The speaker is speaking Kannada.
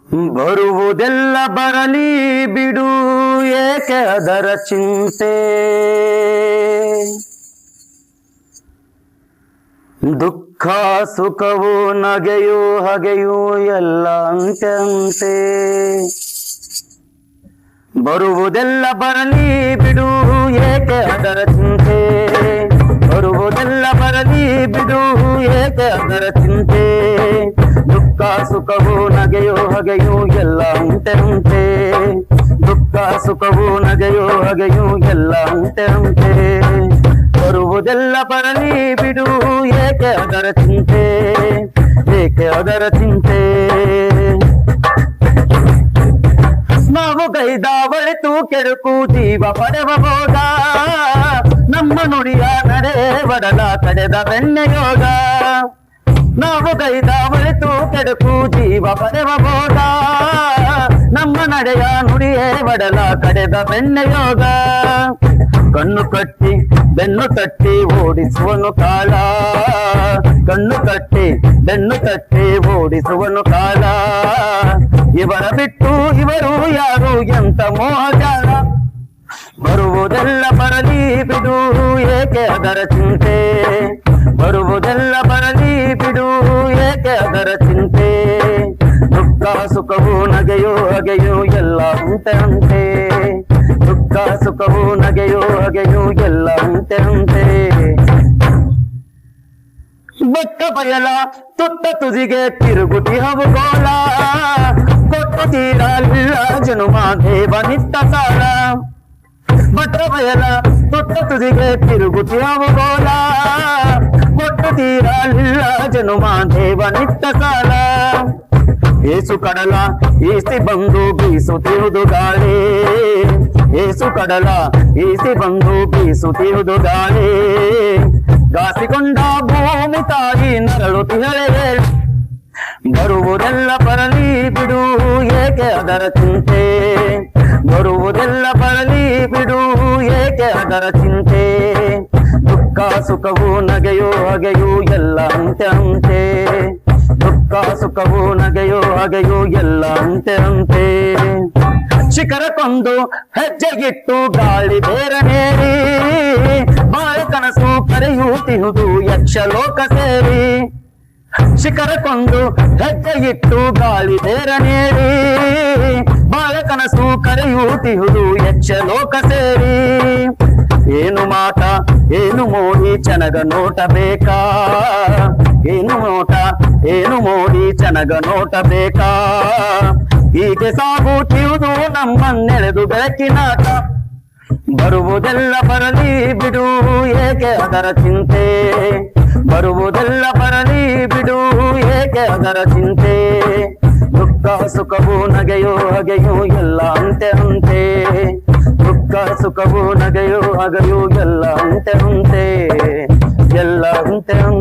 ಬರುವುದೆಲ್ಲ ಬರಲಿ ಬಿಡು, ಏಕೆ ಅದರ ಚಿಂತೆ. ದುಃಖ ಸುಖವು ನಗೆಯು ಹಗೆಯು ಎಲ್ಲ ಅಂತೆ ಅಂತೆ. ಬರುವುದೆಲ್ಲ ಬರಲಿ ಬಿಡು, ಏಕೆ ಅದರ ಚಿಂತೆ. ಬರುವುದೆಲ್ಲ ಬರಲಿ ಬಿಡು, ಏಕೆ ಅದರ ಚಿಂತೆ. ದುಃಖ ಸುಖವು ನಗೆಯೋ ಹಗೆಯು ಎಲ್ಲ ಅಂತೆ ಅಂತೆ. ದುಃಖ ಸುಖವು ನಗೆಯೋ ಹಗೆಯು ಎಲ್ಲ ಅಂತೆ ಅಂತೆ. ಬರುವುದೆಲ್ಲ ಬರಲಿ ಬಿಡು, ಏಕೆ ಅದರ ಚಿಂತೆ. ಏಕೆ ಅದರ ಚಿಂತೆ. ನಾವು ಗೈದ ಒಳಿತು ಕೆಡುಕು ಜೀವ ಪಡೆವಬೋದ. ನಮ್ಮ ನುಡಿಯ ನಡೆ ಬಡಲ ಕಡೆದ ಬೆಣ್ಣೆಯೋಗ. ನಾವು ಗೈದ ಒಳಿತು ಕೆಡುಕು ಜೀವ ಪಡೆವಬೋದ. ನಮ್ಮ ನಡೆಯ ನುಡಿಯೇ ಬಡಲ ಕಡೆದ ಬೆಣ್ಣೆಯೋಗ. ಕಣ್ಣು ಕಟ್ಟಿ ಬೆನ್ನು ತಟ್ಟಿ ಓಡಿಸುವನು ಕಾಲ. ಕಣ್ಣು ಕಟ್ಟಿ ಬೆನ್ನು ತಟ್ಟಿ ಓಡಿಸುವನು ಕಾಲ. ಇವರ ಬಿಟ್ಟು ಇವರು ಯಾರು ಎಂತ ಮೋಹಜಾಲ. ಬರುವುದೆಲ್ಲ ಬರಲಿ ಬಿಡು, ಏಕೆ ಅದರ ಚಿಂತೆ. ಬರುವುದೆಲ್ಲ ಬರಲಿ ಬಿಡು, ಏಕೆ ಅದರ ಚಿಂತೆ. ದುಃಖ ಸುಖವು ನಗೆಯೋ ಹಗೆಯೋ ಎಲ್ಲ ಅಂತೆ ಅಂತೆ. ದುಃಖ ಸುಖವು ನಗೆಯೋ ಹಗೆಯೋ ಎಲ್ಲ ಅಂತೆ ಅಂತೆ. ಬೆಟ್ಟ ಬಯಲ ತುತ್ತ ತುದಿಗೆ ತಿರುಗುತಿ ಹವುಗೋಲ. ಕೊಟ್ಟು ತೀರಲಿಲ್ಲ ಜನುಮ ದೇವನಿತ್ತ ಸಾಲ. ಬೆಟ್ಟ ಬಯಲ ತುತ್ತ ತುದಿಗೆ ತಿರುಗುತಿ ಹವುಗೋಲ. ಕೊಟ್ಟು ತೀರಲಿಲ್ಲ ಜನುಮ ದೇವನಿತ್ತ ಸಾಲ. ಏಸು ಕಡಲ ಈಸಿ ಬಂದು ಬೀಸುತ್ತಿರುವುದು ಗಾಳಿ. ಏಸು ಕಡಲ ಈಸಿ ಬಂದು ಬೀಸುತ್ತಿರುವುದು ಗಾಳಿ. ಗಾಸಿಕೊಂಡ ಭೂಮಿ ತಾಯಿ ನರಳುತ್ತಿಹಳೆ. ಬರುವುದೆಲ್ಲ ಬರಲಿ ಬಿಡು, ಏಕೆ ಅದರ ಚಿಂತೆ. ಬರುವುದೆಲ್ಲ ಬರಲಿ ಬಿಡು, ಏಕೆ ಅದರ ಚಿಂತೆ. ದುಃಖ ಸುಖವು ನಗೆಯೋ ಹಗೆಯೋ ಎಲ್ಲ ಅಂತೆ ಅಂತೆ. ದುಃಖ ಸುಖವು ನಗೆಯೋ ಹಗೆಯೋ ಎಲ್ಲ ಅಂತೆ ಅಂತೆ. ಶಿಖರಕ್ಕೊಂದು ಹೆಜ್ಜೆಗಿಟ್ಟು ಗಾಳಿ ಬೇರನೇರಿ. ಬಾಳ ಕನಸು ಕರೆಯುತ್ತಿಹುದು ಯಕ್ಷಲೋಕ ಸೇರಿ. ಶಿಖರಕ್ಕೊಂದು ಹೆಜ್ಜೆಗಿಟ್ಟು ಗಾಳಿ ಬೇರನೇರಿ. ಬಾಳ ಕನಸು ಕರೆಯುತ್ತಿಹುದು ಯಕ್ಷಲೋಕ ಸೇರಿ. ಏನು ಮಾಟ ಏನು ಮೋಡಿ ಚನಗ ನೋಟ ಬೇಕಾ. ಏನು ನೋಟ ಏನು ಮೋಡಿ ಚನಗ ನೋಟ ಬೇಕಾ. ಹೀಗೆ ಸಾಗುತ್ತಿರುವುದು ನಮ್ಮನ್ನೆಳೆದು ಬೆಳಕಿನಾಟ. ಬರುವುದೆಲ್ಲ ಬರಲಿ ಬಿಡು, ಏಕೆ ಅದರ ಚಿಂತೆ. ಬರುವುದೆಲ್ಲ ಬರಲಿ ಬಿಡು, ಏಕೆ ಅದರ ಚಿಂತೆ. ದುಃಖ ಸುಖವು ನಗೆಯೋ ಹಗೆಯೋ ಎಲ್ಲ ಅಂತೆ ಅಂತೆ. ದುಃಖ ಸುಖವು ನಗೆಯೋ ಹಗೆಯೋ ಎಲ್ಲ ಅಂತೆ ಅಂತೆ. ಎಲ್ಲ ಅಂತೆ ಅಂತೆ.